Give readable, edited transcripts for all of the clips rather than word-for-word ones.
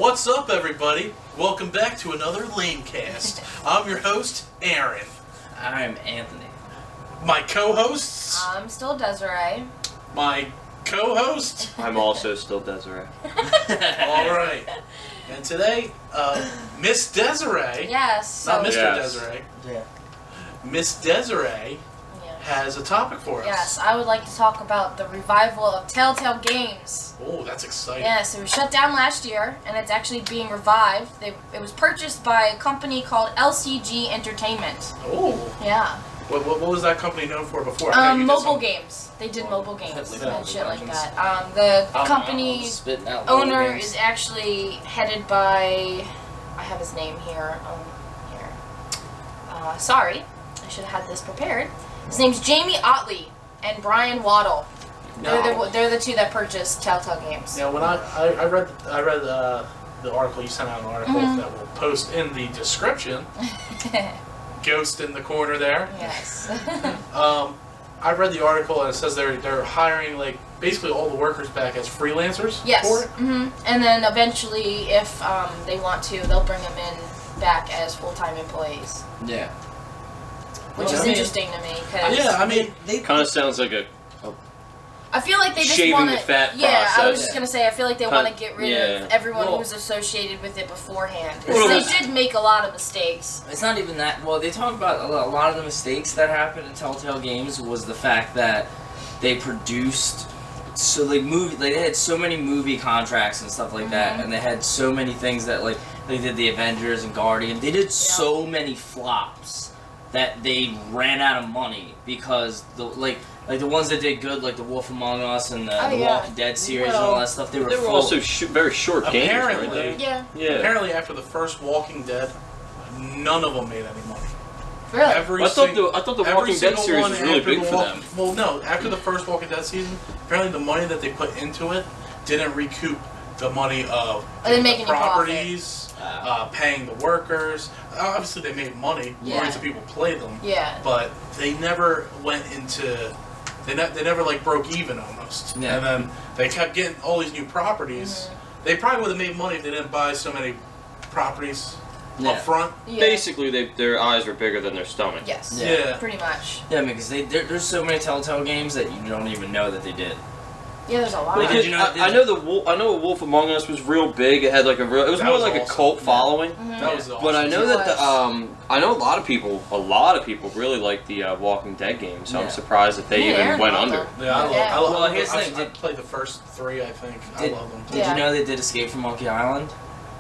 What's up, everybody? Welcome back to another LAMECAST. I'm your host, Aaron. I'm Anthony. My co-hosts. I'm still Desiree. My co-host. I'm also still Desiree. Alright. And today, Miss Desiree. Yes. Not Mr. Yes. Desiree. Yeah. Miss Desiree has a topic for us. Yes, I would like to talk about the revival of Telltale games. Oh, that's exciting. Yes, it was shut down last year, and it's actually being revived. It was purchased by a company called LCG Entertainment. Oh. Yeah. What was that company known for before? Mobile games. They did mobile games and shit like that. The company's owner is actually headed by... I have his name here. Sorry. I should have had this prepared. His name's Jamie Otley and Brian Waddle. They're the two that purchased Telltale Games. Yeah, when I read the article, you sent out an article that we'll post in the description. Ghost in the corner there. Yes. I read the article and it says they're hiring like basically all the workers back as freelancers. Yes. For it. And then eventually, if they want to, they'll bring them in back as full-time employees. Yeah. Which is interesting to me, because yeah, I mean, they kind of sounds like a I feel like they just shaving want the to. fat Yeah, process. I was just gonna say, I feel like they want to get rid of everyone who was associated with it beforehand. Because they did make a lot of mistakes. It's not even that. Well, they talk about a lot of the mistakes that happened in Telltale Games was the fact that they produced they had so many movie contracts and stuff like that, and they had so many things that like they did the Avengers and Guardian. They did so many flops that they ran out of money because the ones that did good, like The Wolf Among Us and the Walking Dead series and all that stuff, they were also very short games, apparently, right? Yeah. Apparently, after the first Walking Dead, none of them made any money. Really? I thought the Walking Dead series was really big for them. Well, no. After the first Walking Dead season, apparently the money that they put into it didn't recoup the money of the properties. Paying the workers. Obviously, they made money. Millions of people played them. Yeah. But they never went into. They never like broke even almost. Yeah. And then they kept getting all these new properties. They probably would have made money if they didn't buy so many properties up front. Yeah. Basically, their eyes were bigger than their stomach. Yes. Yeah. Pretty much. Yeah, because there's so many Telltale Games that you don't even know that they did. Yeah, there's a lot. Well, I know Wolf Among Us was real big. It had like it was more like a cult following. That was awesome. But I know that I know a lot of people really like the Walking Dead game. So I'm surprised that they even went under. Yeah, I love Well, here's the thing. I played the first 3, I think. I love them. Did you know they did Escape from Monkey Island?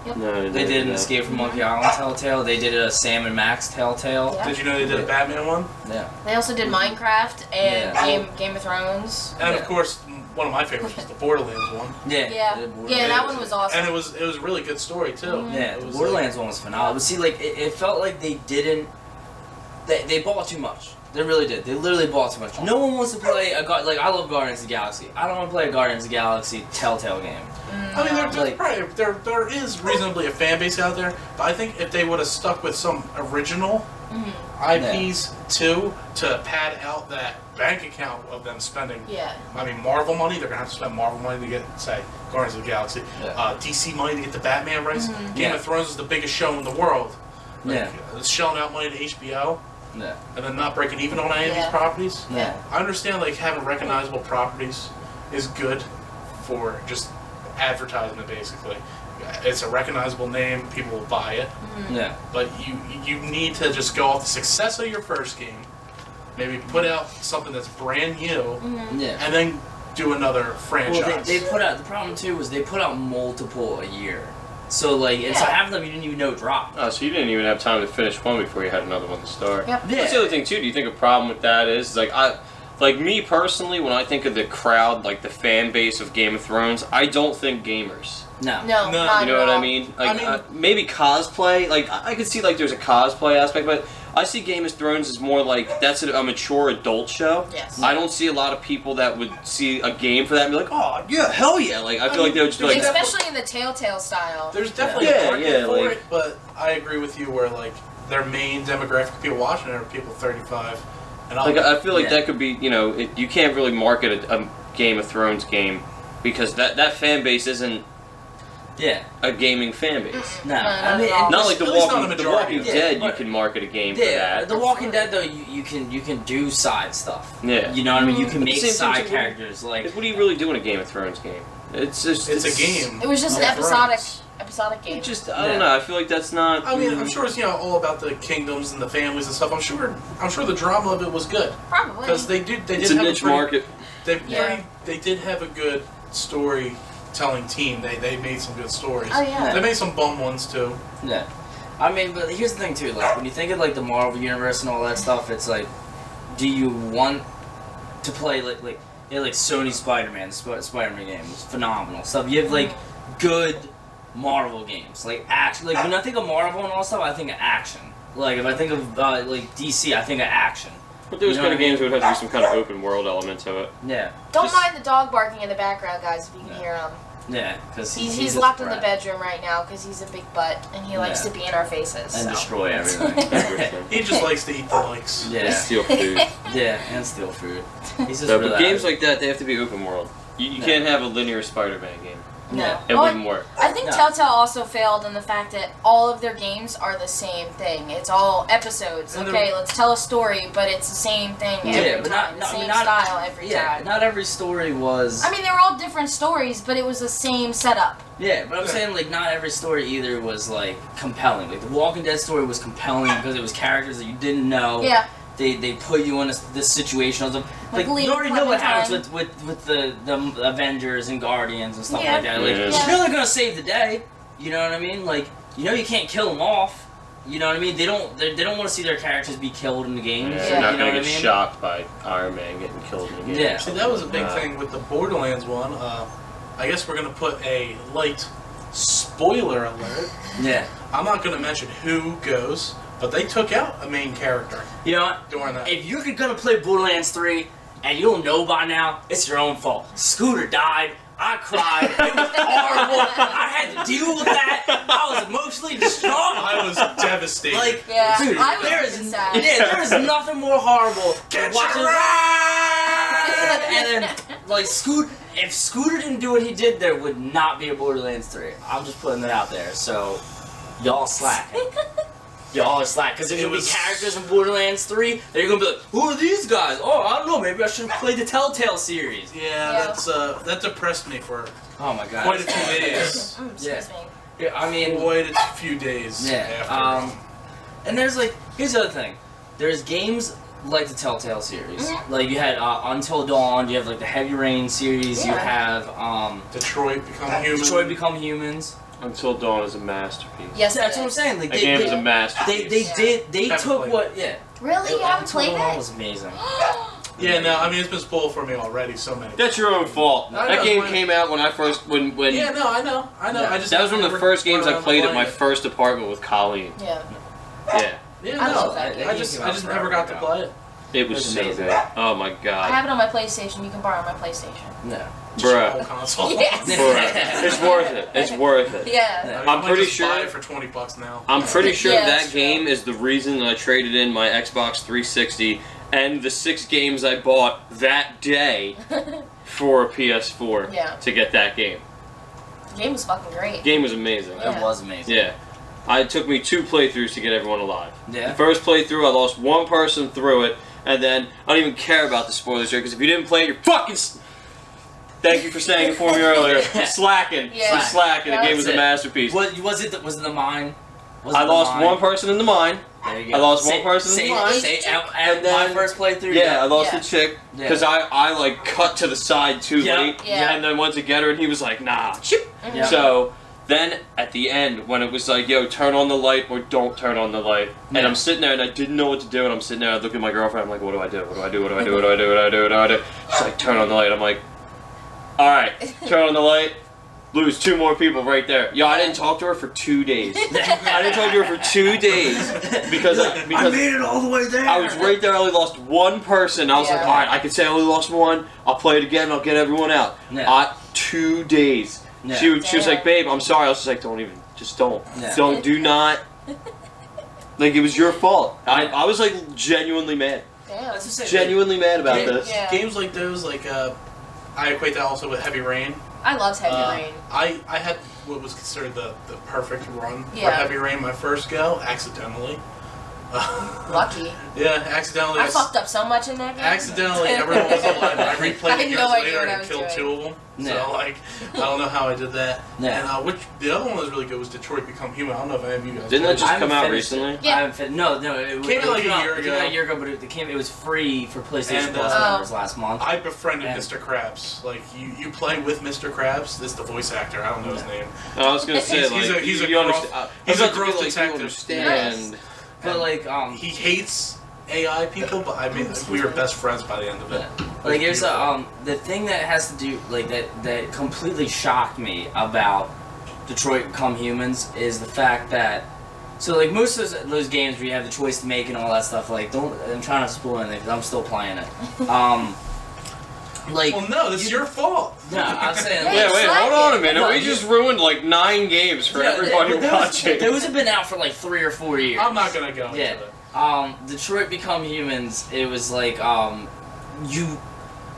Yep. No, They did an Escape from Monkey Island Telltale. They did a Sam and Max Telltale. Yeah. Did you know they did a Batman one? Yeah. They also did Minecraft and Game of Thrones. And of course, one of my favorites was the Borderlands one. Yeah. Yeah, that one was awesome. And it was a really good story too. Yeah, the Borderlands one was phenomenal. But see, like, it felt like they didn't... They bought too much. They really did. They literally bought too much. No one wants to play I love Guardians of the Galaxy. I don't want to play a Guardians of the Galaxy Telltale game. I mean, there is reasonably a fan base out there, but I think if they would have stuck with some original IPs too, to pad out that bank account of them spending, I mean, Marvel money, they're going to have to spend Marvel money to get, say, Guardians of the Galaxy, DC money to get the Batman rights. Game of Thrones is the biggest show in the world. Like, it's shelling out money to HBO. Yeah. And then not breaking even on any of these properties. Yeah. I understand like having recognizable properties is good for just advertisement basically. It's a recognizable name, people will buy it. Yeah. But you need to just go off the success of your first game, maybe put out something that's brand new, and then do another franchise. Well, they put out, the problem too was they put out multiple a year. So like, and so half of them you didn't even know dropped. Oh, so you didn't even have time to finish one before you had another one to start. Yep. Yeah. That's the other thing too. Do you think a problem with that is like me personally, when I think of the crowd, like the fan base of Game of Thrones, I don't think gamers. No. No, not You know at what all. I mean? Like maybe cosplay. Like I could see like there's a cosplay aspect, but I see Game of Thrones as more like that's a mature adult show. Yes. I don't see a lot of people that would see a game for that and be like, oh yeah, hell yeah. Like I feel like they would just be like, especially in the Telltale style. There's definitely a market for it, but I agree with you where like their main demographic of people watching it are people 35 and up. Like I feel like that could be, you know, you can't really market a Game of Thrones game because that fan base isn't a gaming fan base. No, I mean, not like At least not a The majority. Walking Dead. You can market a game for that. The Walking Dead though, you can do side stuff. Yeah. You know what I mean? You can But make the same side thing too, characters like. What do you really do in a Game of Thrones game? It's a game. It was just an episodic game. Just I don't know. I feel like that's not. I mean, I'm sure it's all about the kingdoms and the families and stuff. I'm sure the drama of it was good Probably. because they did It's a have niche a pretty, market. They did have a good storytelling team. They made some good stories. Oh yeah. They made some bum ones too. Yeah. I mean, but here's the thing too. Like when you think of like the Marvel universe and all that stuff, it's like, do you want to play like Sony Spider-Man, Spider-Man games, phenomenal stuff. You have like good Marvel games, like action. Like when I think of Marvel and all that stuff, I think of action. Like if I think of like DC, I think of action. But those kind of games would have to be some kind of open world element to it. Yeah. Don't mind the dog barking in the background, guys, if you can hear him. Yeah, because He's locked in the bedroom right now because he's a big butt and he likes to be in our faces. and so. destroy everything. He just likes to eat the likes. Yeah. Steal food. Yeah, and steal food. He's just No, really but games like that, they have to be open world. You can't have a linear Spider-Man game. No. It wouldn't work. I think Telltale also failed in the fact that all of their games are the same thing. It's all episodes. Okay, let's tell a story, but it's the same thing every time. Same style every time. Not every story was. I mean, they were all different stories, but it was the same setup. Yeah, but I'm saying like not every story either was like compelling. Like the Walking Dead story was compelling because it was characters that you didn't know. Yeah. They put you in this situation of them. Like you already know what happens with the Avengers and Guardians and stuff like that. Like you're not gonna save the day. You know what I mean? Like you can't kill them off. You know what I mean? They don't want to see their characters be killed in the games. Yeah, they're not you know gonna what get I mean? shocked by Iron Man getting killed in the game. Yeah. See, that was a big thing with the Borderlands one. I guess we're gonna put a light spoiler alert. Yeah. I'm not gonna mention who goes, but they took out a main character. You know what? During that. If you're gonna play Borderlands 3 and you don't know by now, it's your own fault. Scooter died. I cried. It was horrible. I had to deal with that. I was emotionally distraught. I was devastated. Like, Yeah, dude, I was there even is sad. there is nothing more horrible than Get watching. your And then, like, if Scooter didn't do what he did, there would not be a Borderlands 3. I'm just putting that out there. So, y'all slack. Y'all are slack, because there's going to be characters in Borderlands 3 that you're going to be like, who are these guys? Oh, I don't know, maybe I should have played the Telltale series. Yeah, that depressed me for Oh my god. quite a few days. Excuse me. Yeah, I mean... Quite a few days after. And there's like, here's the other thing. There's games like the Telltale series. Like you had Until Dawn, you have like the Heavy Rain series, you have Detroit Become Human. Detroit Become Humans. Until Dawn is a masterpiece. Yes, That's what I'm saying. Like That game is a masterpiece. They took what Really? You haven't played Until Dawn it? was amazing. Yeah, no, I mean it's been spoiled for me already so many. That's your own fault. I know, That game when- came out when I first when Yeah, no, I know. Yeah. I just that was one of the never first games went I around played at playing my it. first apartment with Colleen. Yeah. Yeah. Yeah, I no, love that game. I just never got to play it. It was so amazing. good. Oh my I god. have it on my PlayStation. You can borrow my PlayStation. No. Just the whole Bruh. console. Yes. Bruh. It's worth it. It's worth it. Yeah. I I'm might pretty just sure- buy it for $20 now. I'm pretty sure Yeah, that that's true. game is the reason that I traded in my Xbox 360 and the 6 games I bought that day for a PS4 Yeah. to get that game. The game was fucking great. Game was amazing. Yeah. It was amazing. Yeah. It took me 2 playthroughs to get everyone alive. Yeah. The first playthrough, I lost 1 person through it, and then I don't even care about the spoilers here, because if you didn't play it, you're fucking... Thank you for saying it for me earlier. Slacking. Yeah. You're slacking. The game was a That's it. masterpiece. Was it the mine? Was I it the lost mine? 1 person in the mine. There you go. I lost 1 person in the mine. And then- my first playthrough. Yeah, I lost Yeah. the chick Yeah. because I like cut to the side too Yeah. late, Yeah. and then went to get her, and he was like, "Nah." Yeah. So then at the end, when it was like, "Yo, turn on the light or don't turn on the light," and Yeah. I'm sitting there and I didn't know what to do, and I'm sitting there, I look at my girlfriend, I'm like, "What do I do? What do I do? What do I do? What do I do? What do I do? What do I do?" She's like, "Turn on the light." I'm like, "All right, turn on the light." Lose 2 more people right there. Yo, I didn't talk to her for 2 days. I didn't talk to her for 2 days because I made it all the way there. I was right there. I only lost 1 person. I was like, Yeah. all right, I can say I only lost 1. I'll play it again. I'll get everyone out. Yeah. 2 days. Yeah. She was Damn. like, babe, I'm sorry. I was just like, don't even, just don't, Yeah. do not. Like it was your fault. I was like genuinely mad. Damn. That's what I'm saying. Genuinely mad about Yeah. this. Yeah. Games like those, like I equate that also with Heavy Rain. I loved Heavy Rain. I had what was considered the perfect run for Yeah. Heavy Rain my first go, accidentally. Lucky. Yeah, accidentally. I fucked up so much in that game. Accidentally, everyone was alive. I replayed I it had years no idea later what I and was killed doing. 2 of them. Yeah. So, like, I don't know how I did that. Yeah. And the other one that was really good was Detroit Become Human. I don't know if any of you guys Didn't that played just I come haven't out finished recently? it. Yeah. I haven't no, it Came out like a year It ago. came out a year ago, but it was free for PlayStation And, Plus Oh. members last month. I befriended And- Mr. Krabs. Like, you play with Mr. Krabs. This is the voice actor. I don't know his name. I was gonna say, like, He's a you gruff- understand. he's I a was about to be gruff like, you detective. understand. But like, He hates AI people, but I mean, we were best friends by the end of it. like there's beautiful. the thing that has to do like that completely shocked me about Detroit Become Humans is the fact that so like most of those games where you have the choice to make and all that stuff, like I'm trying to spoil anything because I'm still playing it. Like Well, no, this is your fault. no, I'm saying Yeah, Yeah, wait, slack hold on a it. minute. No, We you- just ruined like 9 games for everybody watching. Those have been out for like 3 or 4 years. I'm not gonna go Yeah. into it. Detroit Become Humans, it was like,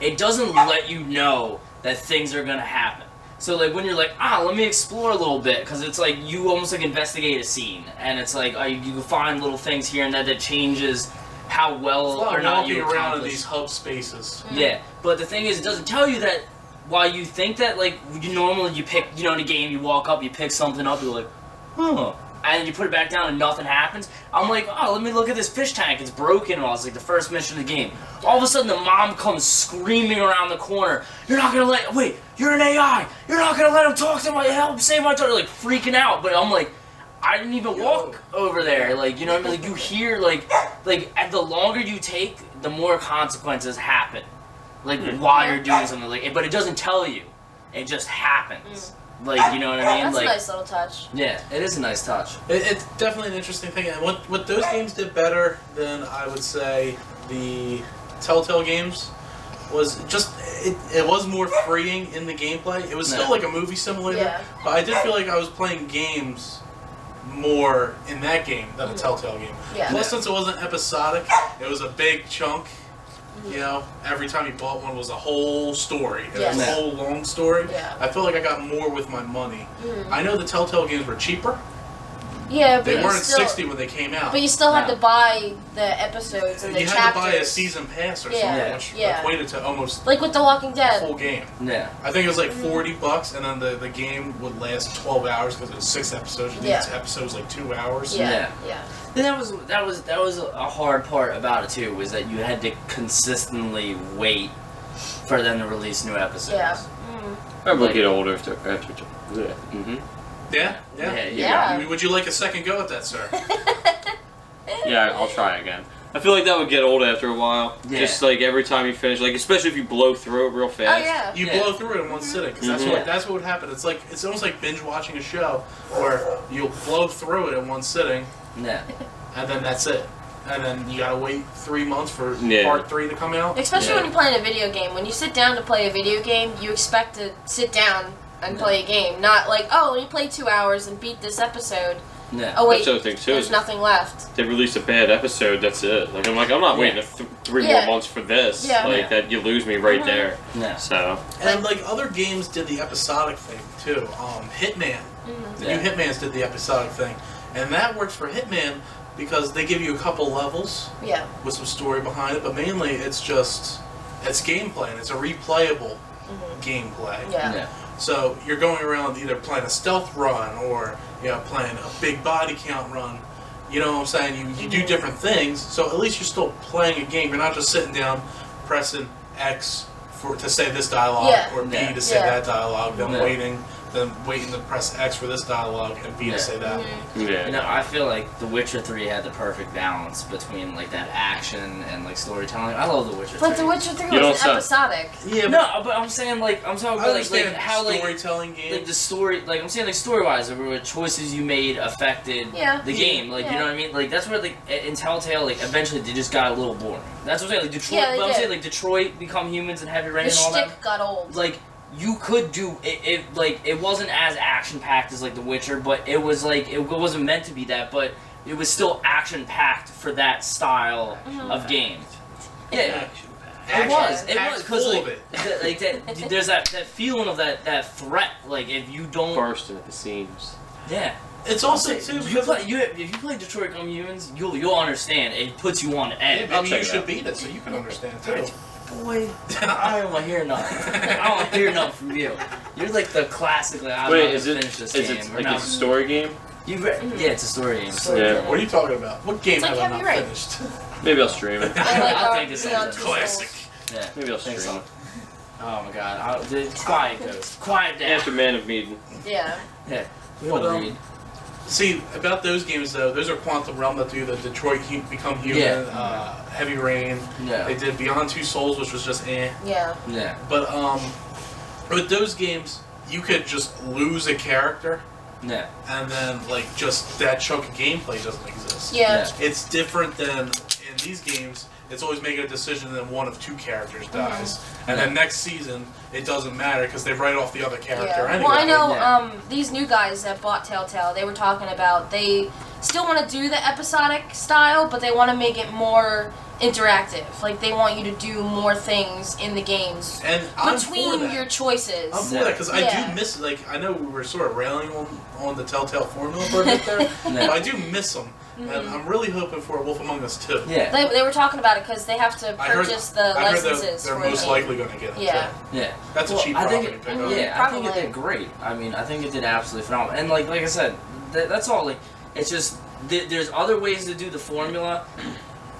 it doesn't let you know that things are gonna happen. So like when you're like, let me explore a little bit, because it's like you almost like investigate a scene, and it's like you can find little things here and there that changes how It's well a lot or of not walking you around in accomplish. these hub spaces. Yeah, but the thing is, it doesn't tell you that. While you think that like you normally you pick, in a game you walk up, you pick something up, you're like, huh. And you put it back down and nothing happens. I'm like, let me look at this fish tank. It's broken and all. It's like the first mission of the game. All of a sudden, the mom comes screaming around the corner. You're not gonna wait, you're an AI. You're not gonna let him talk to my help, save my daughter. Like freaking out. But I'm like, I didn't even walk over there. Like, you know what I mean? Like you hear like at the longer you take, the more consequences happen. Like while you're doing something like, but it doesn't tell you. It just happens. Like, you know what I mean? That's Like, a nice little touch. yeah, it is a nice touch. It's definitely an interesting thing, and what those games did better than I would say the Telltale games was just it was more freeing in the gameplay. It was still Yeah. like a movie simulator, Yeah. but I did feel like I was playing games more in that game than a Telltale game. Yeah. Plus, since it wasn't episodic, it was a big chunk. You know, every time you bought one was a whole story. It was a Yes. whole long story. Yeah. I feel like I got more with my money. Mhm. I know the Telltale games were cheaper. Yeah, but They you weren't still, 60 when they came out. But you still had No. to buy the episodes and the You chapters. had to buy a season pass or Yeah, something, which yeah. equated to almost Like with The Walking a Dead. full game. Yeah. I think it was like $40, and then the game would last 12 hours because it was 6 episodes. And Yeah. each episode was like 2 hours. Yeah, yeah. And that was a hard part about it too, was that you had to consistently wait for them to release new episodes. Yeah. I would get older after. Yeah. Mm-hmm. Yeah, Yeah. Would you like a second go at that, sir? Yeah, I'll try again. I feel like that would get old after a while. Yeah. Just like every time you finish, like especially if you blow through it real Oh fast. yeah. You Yeah. blow through it in one sitting, because that's Mhm. what would happen. It's almost like binge watching a show where you'll blow through it in one sitting, Yeah. and then that's it. And then you gotta wait 3 months for Yeah. part 3 to come out. Especially Yeah. when you're playing a video game. When you sit down to play a video game, you expect to sit down and Yeah. play a game. Not like, oh, let me play 2 hours and beat this episode. Yeah. Oh wait, That's the other thing too. there's Is nothing left. they release a bad episode, that's it. Like I'm not waiting 3 Yeah. more months for this. Yeah. Like Yeah. that, you lose me right Mhm. there. Yeah. So And like other games did the episodic thing too. Hitman, the Yeah. new Hitmans did the episodic thing, and that works for Hitman because they give you a couple levels Yeah. with some story behind it, but mainly it's gameplay and it's a replayable gameplay. Yeah. Yeah. So you're going around either playing a stealth run or playing a big body count run. You know what I'm saying? You do different things, so at least you're still playing a game. You're not just sitting down pressing X to say this dialogue Yeah. or B Yeah. to say Yeah. that dialogue, then Yeah. waiting to press X for this dialogue and B Yeah. to say that. yeah. You know, I feel like The Witcher 3 had the perfect balance between like that action and like storytelling. I love The Witcher 3. But The Witcher 3 You don't was sound- episodic. Yeah, but No, but I'm saying like I'm talking I about understand how storytelling games. like the story, like I'm saying like story wise, where choices you made affected Yeah. the game. Like you Yeah. know what I mean? Like that's where like in Telltale, like eventually they just got a little boring. That's what I'm saying. Like Detroit, Yeah, they but I'm did. saying like Detroit Become Humans and Heavy Rain The and all that. shtick got old. Like you could do it like it wasn't as action packed as like The Witcher, but it was like it wasn't meant to be that, but it was still action packed for that style of game. Yeah. action. It was because full like, of it. like that, there's that feeling of that threat. Like if you don't Bursting at the seams. Yeah. It's also too if because you play Detroit Become Humans, you'll understand. It puts you on edge. maybe you should beat it so you can understand too. Boy, I don't want to hear nothing. I don't want to hear nothing from you. You're like the classic. Like, I'm Wait, not is gonna it finish this is game. it Or like no. a story game? Yeah, it's a story game. Yeah. What are you talking about? What game It's like have I Heavy not Rain. finished? Maybe I'll stream it. I like I'll our take this Beyond as a Two Classic. Souls. Yeah. Maybe I'll Think stream so. it. Oh my god. Quiet, Ghost. Quiet down. After Man of Medan. Yeah. Yeah. We But, don't read. See, about those games though, those are Quantum Realm that do the Detroit Become Human, Yeah. Heavy Rain. Yeah. They did Beyond Two Souls, which was just eh. Yeah. Yeah. But with those games, you could just lose a character, Yeah. and then like just that chunk of gameplay doesn't exist. Yeah. It's different than in these games. It's always making a decision, and then one of two characters dies, and then next season it doesn't matter because they write off the other character anyway. Well, I know Yeah. these new guys that bought Telltale, they were talking about they still want to do the episodic style, but they want to make it more interactive. Like, they want you to do more things in the games And I'm for between that. your choices. I'm for that because I Yeah. do miss, like, I know we were sort of railing on the Telltale formula for a bit there, but I do miss them. And I'm really hoping for a Wolf Among Us 2. Yeah. They were talking about it because they have to purchase the I heard licenses they're for most the likely going to get it Yeah. too. Yeah. That's a cheap I property think pickup. yeah, I think it Probably. did great. I mean, I think it did absolutely phenomenal. And like I said, that's all. Like, it's just there's other ways to do the formula,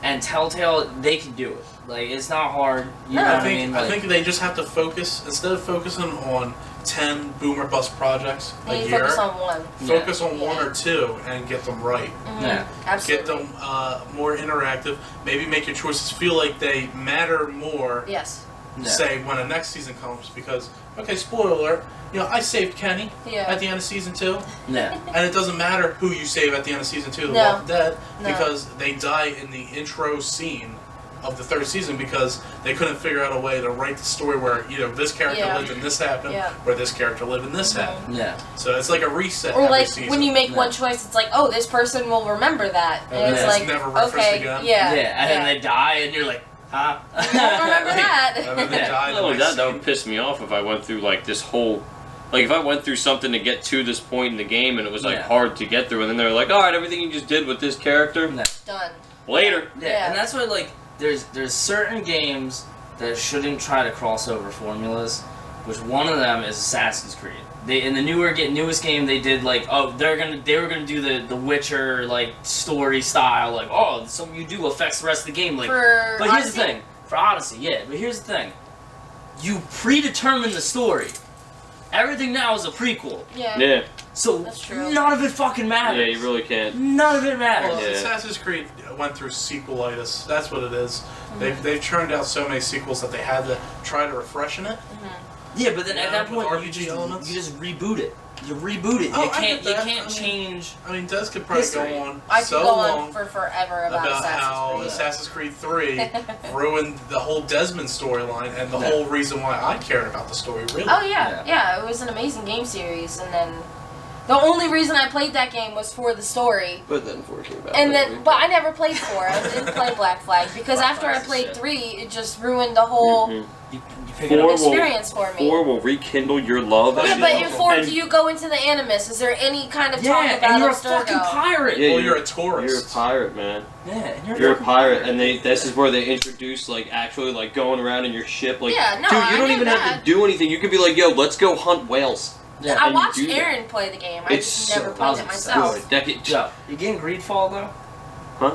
and Telltale they can do it. Like, it's not hard. You know I what I think mean? I Like, think they just have to focus instead of focusing on 10 boom or bust projects a They year. focus on one. Focus on one Yeah. or two and get them right. Yeah. Absolutely. Get them more interactive. Maybe make your choices feel like they matter more. Yes. yeah. Say when the next season comes, because okay, spoiler alert. I saved Kenny Yeah. at the end of season 2, Yeah. and it doesn't matter who you save at the end of season 2 of The No. Walking Dead, No. because they die in the intro scene of the 3rd season because they couldn't figure out a way to write the story where this character Yeah. lived and this happened, Yeah. where this character lived and this happened. Yeah. So it's like a reset. Or every like season. when you make Yeah. one choice, it's like, oh, this person will remember that, and And it's it's like, never referenced okay, again. yeah, Yeah. And then they die, and you're like, huh? You won't remember that. And then they Yeah. die. Not only that would piss me off if I went through like this whole, like if I went through something to get to this point in the game and it was like Yeah. hard to get through, and then they're like, all right, everything you just did with this character, Yeah. Done. later. Yeah, Yeah. and that's why like there's certain games that shouldn't try to cross over formulas, which one of them is Assassin's Creed. They in the newest game they did like they were gonna do the Witcher like story style, like something you do affects the rest of the game, like. For But here's Odyssey? the thing, for Odyssey, yeah. But here's the thing, you predetermine the story. Everything now is a prequel, Yeah. Yeah, so That's true. none of it fucking matters. yeah, you really can't. None of it matters. Well, Yeah. Assassin's Creed went through sequelitis. That's what it is. Mm-hmm. They've churned out so many sequels that they had to try to refreshen it. Yeah, but then at Yeah, that with point RPG elements. you just reboot it. You reboot it. Oh, You I can't get that. you can't I mean, change. I mean, Des could probably History. go on I so could go long on for forever about about how Assassin's Creed. Assassin's Creed 3 ruined the whole Desmond storyline and the Yeah. whole reason why I cared about the story, really. Oh yeah, it was an amazing game series, and then the only reason I played that game was for the story. But then 4 came out. And then, but I never played 4. I didn't play Black Flag because Black after I Flag's played shit. 3, it just ruined the whole You pick it up. 4 experience for me. 4 will rekindle your love. Yeah, Yeah, but in 4, and- do you go into the Animus? Is there any kind of talk Yeah, about and you're a Abstergo? fucking pirate. Yeah, Well, you're a You're a tourist. pirate, man. Yeah, and You're a fucking pirate, and this is where they introduce like actually like going around in your ship. Like, Yeah, no, dude, I you don't knew even have that. to do anything. You could be like, yo, let's go hunt whales. Yeah. I and you watched do that. Aaron play the game. I It's just never so played it myself. good. That could, Joe, you getting Greedfall though? huh?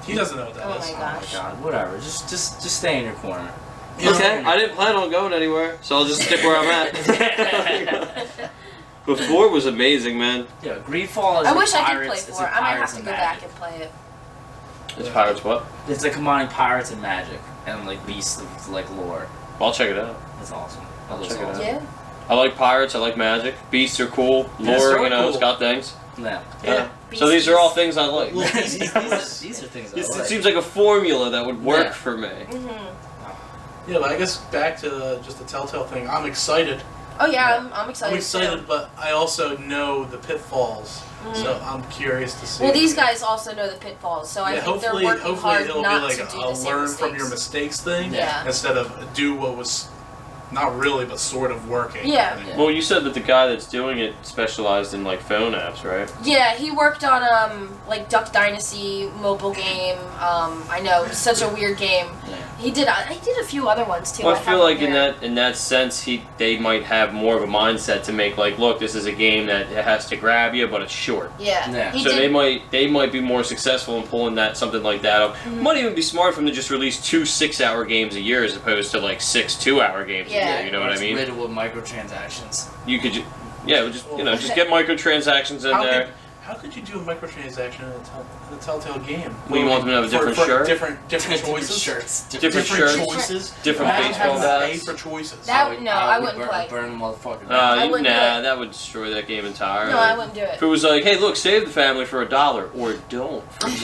He doesn't know what that Oh is. my Oh my gosh. god, whatever. Just stay in your corner. You know, Okay, I didn't plan on going anywhere, so I'll just stick where I'm at. But 4 was amazing, man. Yeah, Greedfall is I a wish I could play pirates, it's 4. a I might have pirates to and go magic. back and play it. It's Pirates what? It's like combining pirates and magic and like beasts of like lore. I'll check it out. That's awesome. That I'll looks check it awesome. Yeah. I like pirates, I like magic. Beasts are cool. Yeah, Lore, so you know, cool. it's got things. Yeah. Yeah. So these are all things I like. Well, these are things I It like. seems like a formula that would work Yeah. for me. Mm-hmm. Yeah, but I guess back to just the Telltale thing. I'm excited. Oh yeah, I'm excited. I'm excited, too. but I also know the pitfalls, so I'm curious to see. Well, these guys also know the pitfalls, so I think they're working hard it'll not be like to do a the same learn mistakes. from your mistakes thing, Yeah. instead of do what was not really, but sort of working. Yeah. Well, you said that the guy that's doing it specialized in like phone apps, right? Yeah, he worked on like Duck Dynasty mobile game. I know, such a weird game. Yeah. He did a few other ones too. Well, I feel like here. in that sense, they might have more of a mindset to make like, look, this is a game that it has to grab you, but it's short. Yeah. Yeah. He So did, they might be more successful in pulling something like that up. Might even be smart for them to just release 2 6-hour games a year as opposed to like 6 2-hour games a Yeah. year. You know what I mean? Riddled with microtransactions. You could, just get microtransactions in there. How could you do a microtransaction in a Telltale game? Well, you want them to have a different shirt? Different choices? shirts. Different shirts. choices? Different Imagine baseball having to pay bats. for choices. I wouldn't play. Burn the motherfucker. I wouldn't do it. That would destroy that game entirely. No, I wouldn't do it. If it was like, hey, look, save the family for $1 or don't for 2.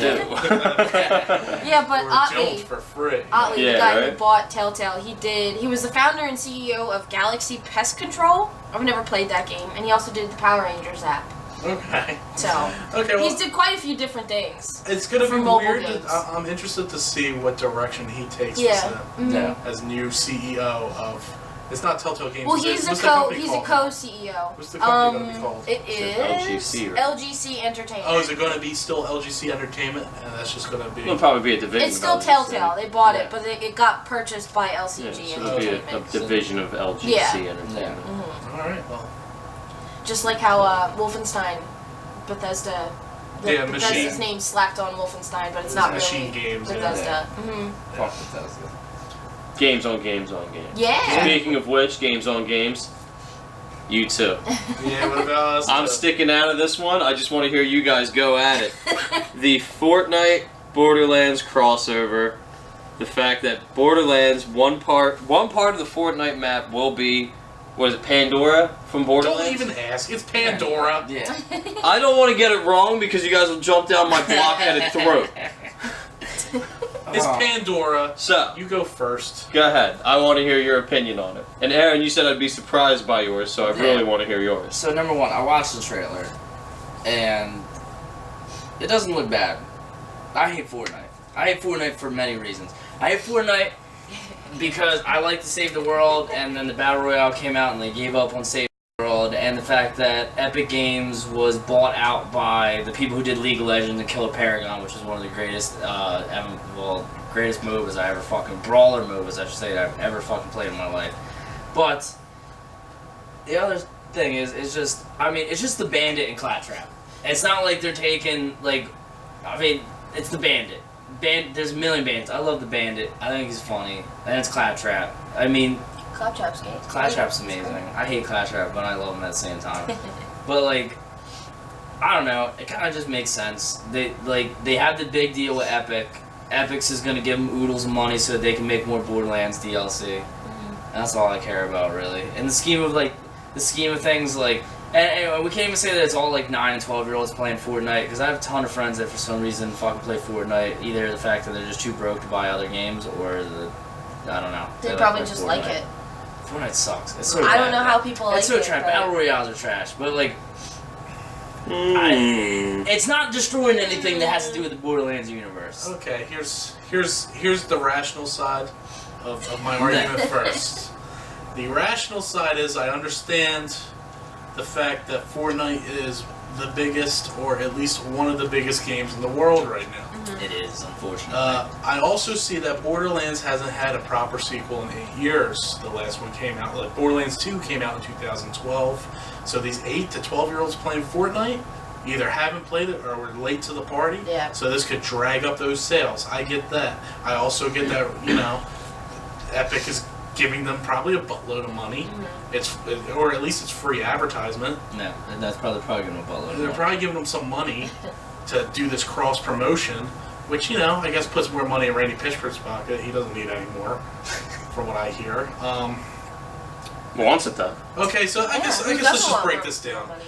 Yeah, but or Otley, don't for free. Otley, Yeah, the guy right? who bought Telltale, he was the founder and CEO of Galaxy Pest Control. I've never played that game, and he also did the Power Rangers app. Okay. So Okay, well, he's did quite a few different things. it's gonna for be mobile weird. games. I'm interested to see what direction he takes Yeah. this in Yeah. as new CEO of. It's not Telltale Games. Well, What's he's the a company called? co-CEO. What's the company gonna be called? It is LGC, right? LGC Entertainment. Oh, is it going to be still LGC Entertainment, and that's just going to be? It'll probably be a division. It's still of LGC. Telltale. They bought Yeah. it, but it got purchased by Yeah, LCG so it'll be Entertainment. a division of LGC Yeah. Entertainment. All right. Well, Just like how Wolfenstein, Bethesda, Yeah, Bethesda's machine. name slapped on Wolfenstein, but it's It's not machine really games, yeah. Bethesda. Mhm. Fuck Bethesda. Games on games on games. Yeah. Speaking of which, games on games. You too. yeah. What about us? I'm sticking out of this one. I just want to hear you guys go at it. The Fortnite Borderlands crossover. The fact that Borderlands one part of the Fortnite map will be, what is it, Pandora from Borderlands? Don't even ask. It's Pandora. Yeah. I don't want to get it wrong because you guys will jump down my block-headed throat. It's Pandora. So, You go first. go ahead. I want to hear your opinion on it. And Aaron, you said I'd be surprised by yours, so I really want to hear yours. So number one, I watched the trailer, and it doesn't look bad. I hate Fortnite. I hate Fortnite for many reasons. I hate Fortnite because I like to save the world, and then the Battle Royale came out and they gave up on saving the world, and the fact that Epic Games was bought out by the people who did League of Legends and Killer Paragon, which is one of the greatest, greatest MOBAs I ever fucking, brawler MOBAs I should say, that I've ever fucking played in my life. But the other thing is, it's just the Bandit and Claptrap. It's not like they're taking, it's the Bandit. There's a million Bandits. I love the Bandit. I think he's funny. And it's Claptrap. Claptrap's gay. Claptrap's amazing. I hate Claptrap, but I love him at the same time. But, I don't know. It kind of just makes sense. They have the big deal with Epic. Epic's is going to give them oodles of money so that they can make more Borderlands DLC. And that's all I care about, really. In the scheme of things, and anyway, we can't even say that it's all 9 and 12-year-olds playing Fortnite, because I have a ton of friends that for some reason fucking play Fortnite. Either the fact that they're just too broke to buy other games, or I don't know. They like probably play just Fortnite. like it. Fortnite sucks. It's so I bad. don't know how people like It's so it. trash. but- Battle Royales are trash, but it's not destroying anything that has to do with the Borderlands universe. Okay. Here's the rational side of my argument first. The rational side is I understand the fact that Fortnite is the biggest, or at least one of the biggest games in the world right now. It is, unfortunately. I also see that Borderlands hasn't had a proper sequel in 8 years. The last one came out, Borderlands 2 came out in 2012. So these 8 to 12-year-olds playing Fortnite either haven't played it or were late to the party. Yeah. So this could drag up those sales. I get that. I also get that, Epic is giving them probably a buttload of money. Or at least it's free advertisement. No, and that's probably going to butler. They're probably giving them some money to do this cross promotion, which I guess puts more money in Randy Pitchford's pocket. He doesn't need any more, from what I hear. Wants it though. Okay, so I guess let's just break this down. Money.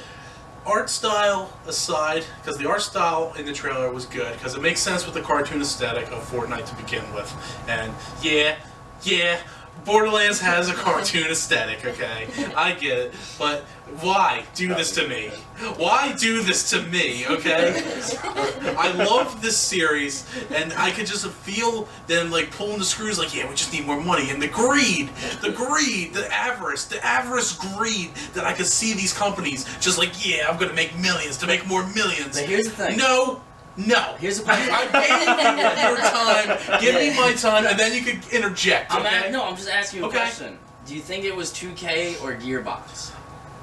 Art style aside, because the art style in the trailer was good, because it makes sense with the cartoon aesthetic of Fortnite to begin with, and yeah, Borderlands has a cartoon aesthetic, okay? I get it. But why do this to me? Why do this to me, okay? I love this series, and I could just feel them, like, pulling the screws, like, yeah, we just need more money. And the greed, the avarice greed that I could see these companies just like, yeah, I'm gonna make millions to make more millions. But here's the thing. No. Here's the point. I gave you your time. Give me my time, and then you can interject. Okay? I'm just asking you a question. Do you think it was 2K or Gearbox?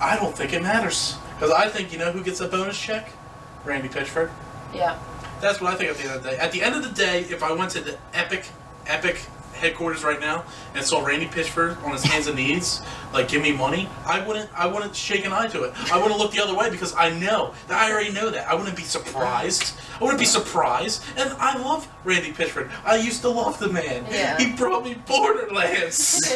I don't think it matters. Because I think, you know who gets a bonus check? Randy Pitchford. Yeah. That's what I think at the end of the day. At the end of the day, if I went to the Epic headquarters right now and saw Randy Pitchford on his hands and knees, like, give me money, I wouldn't shake an eye to it. I wouldn't look the other way because I already know that. I wouldn't be surprised. And I love Randy Pitchford. I used to love the man. Yeah. He brought me Borderlands.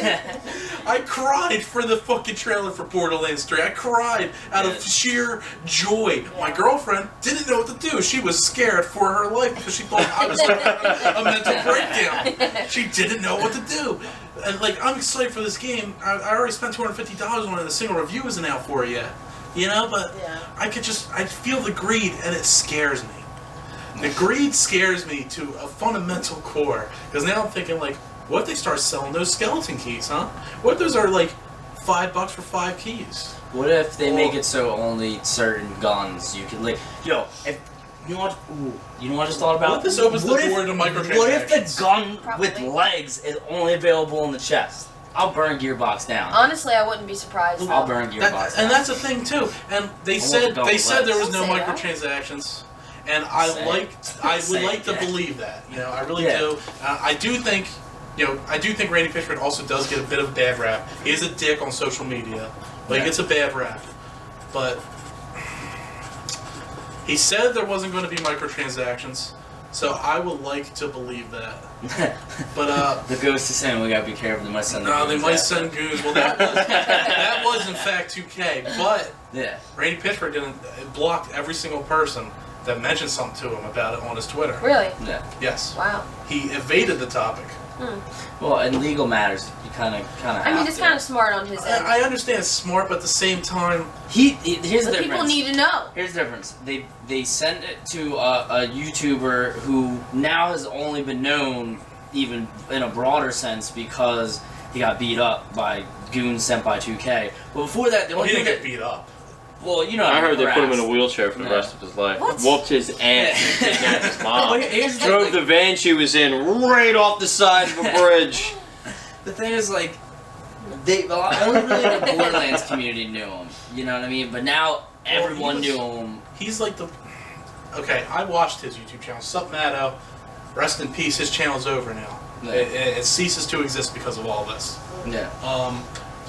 I cried for the fucking trailer for Borderlands 3. I cried out of sheer joy. Yeah. My girlfriend didn't know what to do. She was scared for her life because she thought I was having a mental breakdown. She didn't know what to do. And, like, I'm excited for this game. I already spent $250 on it, and a single review isn't out for it yet. You know, but yeah. I feel the greed, and it scares me. The greed scares me to a fundamental core. Because now I'm thinking, like, what if they start selling those skeleton keys, huh? What if those are, like, $5 for 5 keys? What if they make it so only certain guns you can, like, yo, if, you know what, you know what I just thought about? What if this opens the door to microtransactions? What if the gun Probably. with legs is only available in the chest? I'll burn Gearbox down. Honestly, I wouldn't be surprised. I'll burn Gearbox down. And that's the thing, too. And they said there was no Don't say that. microtransactions. And I would like to believe that. You know, I really do. I do think Randy Pitchford also does get a bit of a bad rap. He is a dick on social media, but he gets a bad rap. But he said there wasn't going to be microtransactions, so I would like to believe that. But the ghost is saying we gotta be careful. They might send. No, they might send goons. Well, that was in fact 2K, but Randy Pitchford blocked every single person that mentioned something to him about it on his Twitter. Really? Yeah. Yes. Wow. He evaded the topic. Well, in legal matters, you kind of. I mean, it's kind of smart on his end. I understand it's smart, but at the same time, here's the difference. People need to know. Here's the difference. They sent it to a YouTuber who now has only been known, even in a broader sense, because he got beat up by goons sent by 2K. But before that, the only he thing didn't get beat up. Well, you know, I heard they put him in a harassed. wheelchair for the rest of his life. What? Whooped his ass. Kidnapped his mom. Well, here's the Drove thing, the van she was in right off the side of a bridge. The thing is, like, only really the Borderlands community knew him. You know what I mean? But now everyone knew him. He's like the. Okay, I watched his YouTube channel. Sup Matto, rest in peace. His channel's over now. Yeah. It ceases to exist because of all this. Yeah.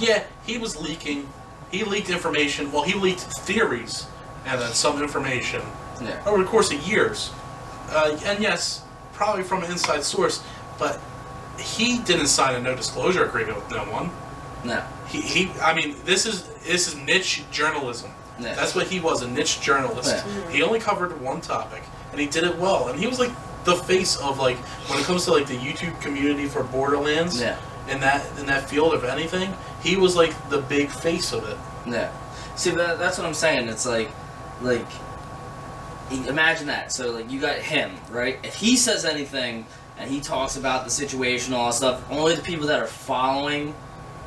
Yeah, he was leaking. He leaked information. Well, he leaked theories and then some information over the course of years. And yes, probably from an inside source, but he didn't sign a no-disclosure agreement with no one. No. I mean, this is niche journalism. Yeah. That's what he was, a niche journalist. Yeah. He only covered one topic, and he did it well. And he was like the face of, like, when it comes to, like, the YouTube community for Borderlands. Yeah. In that field of anything, he was like the big face of it. Yeah. See, that's what I'm saying. It's like, imagine that. So, like, you got him, right? If he says anything and he talks about the situation, all that stuff, only the people that are following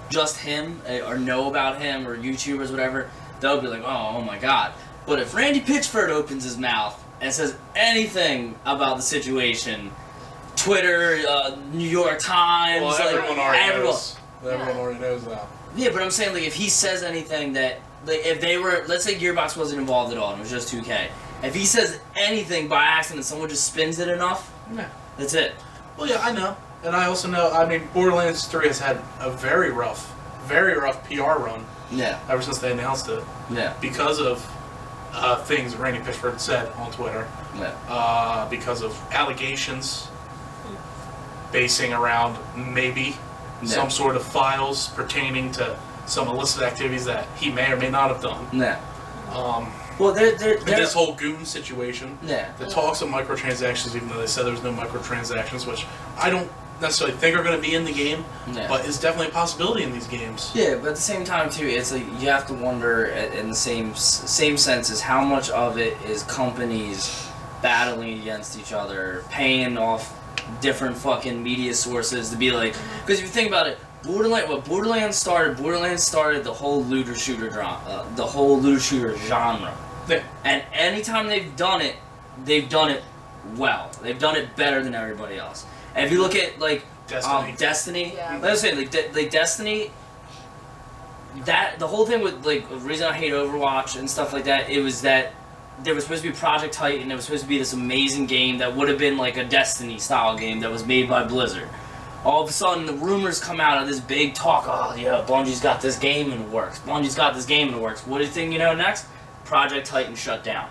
just him or know about him or YouTubers, whatever, they'll be like, oh my God. But if Randy Pitchford opens his mouth and says anything about the situation, Twitter, New York Times, Well, everyone already knows. Everyone Yeah. already knows that. Yeah, but I'm saying, like, if he says anything that, like, if they were, let's say Gearbox wasn't involved at all and it was just 2K, if he says anything by accident, someone just spins it enough, Yeah. that's it. Well, yeah, I know, and I also know. I mean, Borderlands 3 has had a very rough PR run. Yeah. Ever since they announced it, Yeah. because of things Randy Pitchford said on Twitter, Yeah. because of allegations basing around maybe some sort of files pertaining to some illicit activities that he may or may not have done. Yeah. Well, they're this whole goon situation. Yeah. The talks of microtransactions, even though they said there was no microtransactions, which I don't necessarily think are going to be in the game, but it's definitely a possibility in these games. Yeah, but at the same time too, it's like you have to wonder in the same sense as how much of it is companies battling against each other, paying off different fucking media sources to be like, because if you think about it, Borderlands started the whole looter shooter genre, Yeah. and anytime they've done it well. They've done it better than everybody else. And if you look at like Destiny, Yeah. let's say like Destiny, that the whole thing with like the reason I hate Overwatch and stuff like that, it was that there was supposed to be Project Titan, it was supposed to be this amazing game that would have been like a Destiny style game that was made by Blizzard. All of a sudden, the rumors come out of this big talk. Oh yeah, Bungie's got this game in the works. What do you think you know next? Project Titan shut down.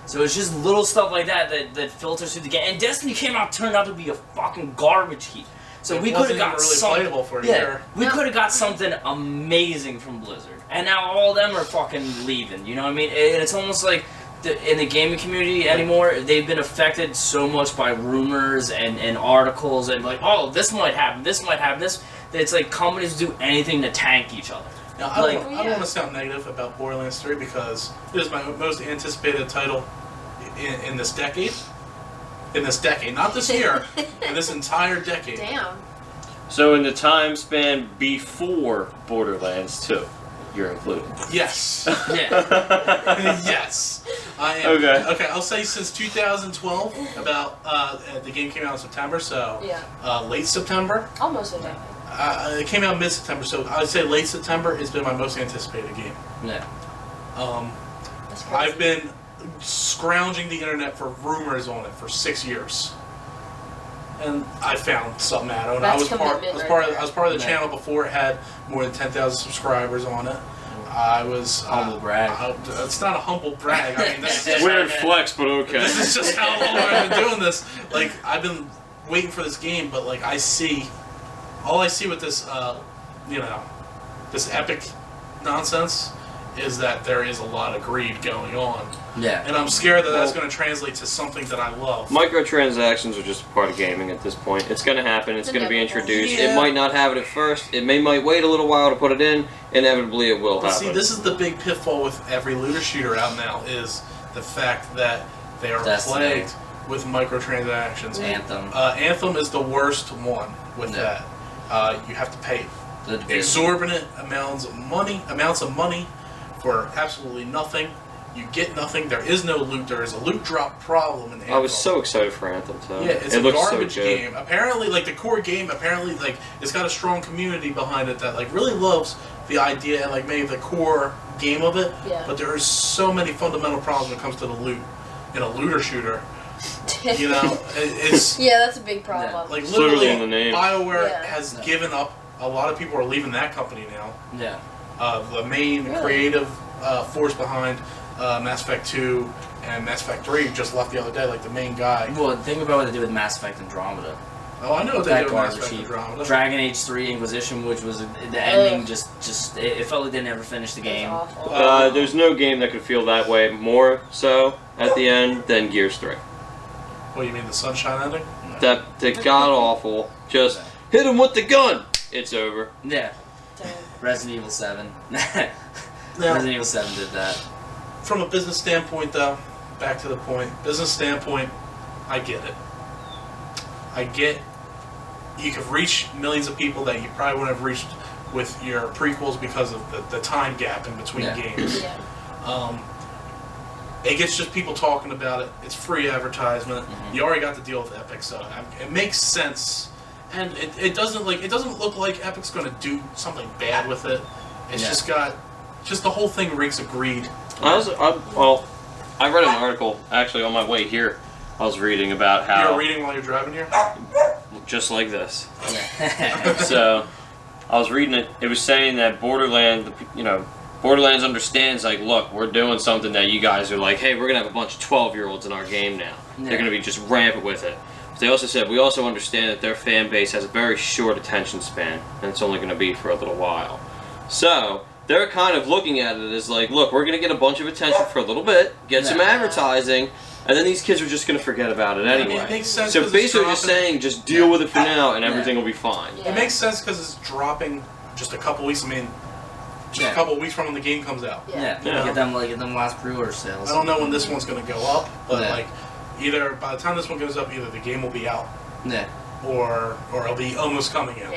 So it's just little stuff like that filters through the game. And Destiny turned out to be a fucking garbage heap. So we could have got something. We could have got something amazing from Blizzard, and now all of them are fucking leaving. You know what I mean? And it's almost like in the gaming community anymore, they've been affected so much by rumors and articles and like, oh, this might happen. That it's like companies do anything to tank each other. Now, I don't want to sound negative about Borderlands 3 because it is my most anticipated title in this decade. In this decade, not this year, in this entire decade. Damn. So in the time span before Borderlands 2, you're included. Yes. Yeah. Yes. I am. Okay, I'll say since 2012, about the game came out in September, so late September. Almost a decade. It came out mid-September, so I'd say late September has been my most anticipated game. Yeah. That's crazy. I've been scrounging the internet for rumors on it for 6 years, and I found something out. And I was part of the channel before it had more than 10,000 subscribers on it. I was humble brag. It's not a humble brag. I mean, this is weird flex, but okay. This is just how long I've been doing this. Like, I've been waiting for this game, but like all I see with this, this epic nonsense is that there is a lot of greed going on. Yeah. And I'm scared that that's going to translate to something that I love. Microtransactions are just a part of gaming at this point. It's going to happen. It's going to be introduced. Yeah. It might not have it at first. It might wait a little while to put it in. Inevitably, it will But happen. see, this is the big pitfall with every looter shooter out now is the fact that they are plagued with microtransactions. Anthem. Anthem is the worst one with that. You have to pay exorbitant amounts of money for absolutely nothing. You get nothing. There is no loot. There is a loot drop problem in Anthem. I was so excited for Anthem, too. Yeah, it's a garbage game. Apparently, like the core game, like it's got a strong community behind it that like really loves the idea and like maybe the core game of it. Yeah. But there are so many fundamental problems when it comes to the loot in a looter shooter. You know, it's that's a big problem. like literally in the name. BioWare has given up. A lot of people are leaving that company now. Yeah. The main creative force behind Mass Effect 2 and Mass Effect 3 just left the other day, like the main guy. Well, think about what they did with Mass Effect Andromeda. Oh, I know what they did with Mass Effect Andromeda. Dragon Age 3 Inquisition, which was the ending, just it felt like they never finised the game. There's no game that could feel that way more so at the end than Gears 3. What, you mean the Sunshine ending? That god awful. Just hit him with the gun. It's over. Yeah. Resident Evil 7. Resident Evil 7 did that. From a business standpoint, though, back to the point. Business standpoint, I get it. I get you could reach millions of people that you probably wouldn't have reached with your prequels because of the time gap in between games. Yeah. It gets just people talking about it. It's free advertisement. You already got to deal with Epic, so it makes sense. And it doesn't look like Epic's going to do something bad with it. It's just the whole thing reeks of greed. I read an article actually on my way here. I was reading about how you were reading while you're driving here, just like this. So I was reading it. It was saying that Borderlands understands, like, look, we're doing something that you guys are like, hey, we're gonna have a bunch of 12-year-olds in our game now. They're gonna be just rampant with it. But they also said we also understand that their fan base has a very short attention span, and it's only gonna be for a little while. So they're kind of looking at it as like, look, we're going to get a bunch of attention for a little bit, get some advertising, and then these kids are just going to forget about it anyway. It makes sense. So basically just saying, just deal with it for now and everything will be fine. It makes sense because it's dropping just a couple weeks. I mean, just a couple weeks from when the game comes out. Get them last pre-order sales. I don't know when this one's going to go up, but like either by the time this one goes up, either the game will be out, or it'll be almost coming out.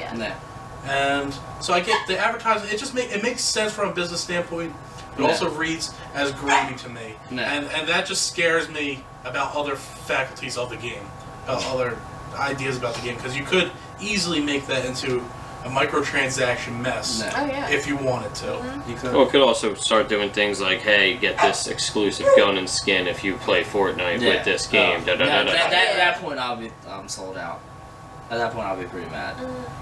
And so I get the advertising. It makes sense from a business standpoint. It also reads as gravy to me, and that just scares me about other faculties of the game, about other ideas about the game, because you could easily make that into a microtransaction mess if you wanted to. You could. Well, it could also start doing things like, hey, get this exclusive gun and skin if you play Fortnite with this game. At that point, I'll be sold out. At that point, I'll be pretty mad.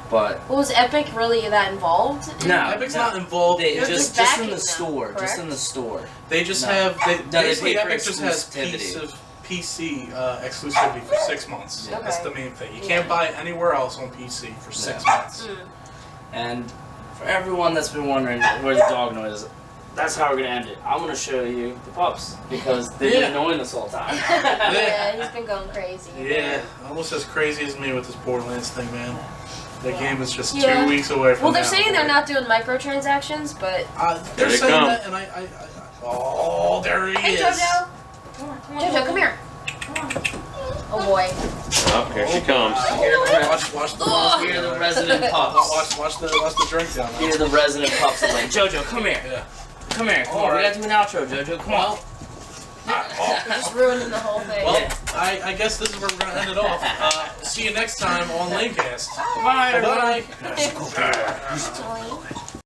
But was Epic really that involved? No, Epic's not involved. Just in the store. Correct? Just in the store. They just have. Basically, Epic just has PC exclusivity for 6 months. Okay. That's the main thing. You can't buy it anywhere else on PC for 6 months. And for everyone that's been wondering where's the dog noise, that's how we're gonna end it. I'm gonna show you the pups because they've been annoying this whole time. He's been going crazy. Yeah, almost as crazy as me with this Borderlands thing, man. That game is just 2 weeks away from. Well, they're saying they're not doing microtransactions, but they're saying that, and I oh, there he is. Hey, JoJo. JoJo, come here. Come on. Oh boy. Oh, here she comes. Here are the resident pups. Watch the drink down. Here are the resident pups. I'm like, JoJo, come here. Yeah. Come here. Come on. We gotta do an outro, JoJo. Come on. You're just ruining the whole thing. Well, I guess this is where we're gonna end it off. See you next time on LAMECAST. Bye, everybody. Bye.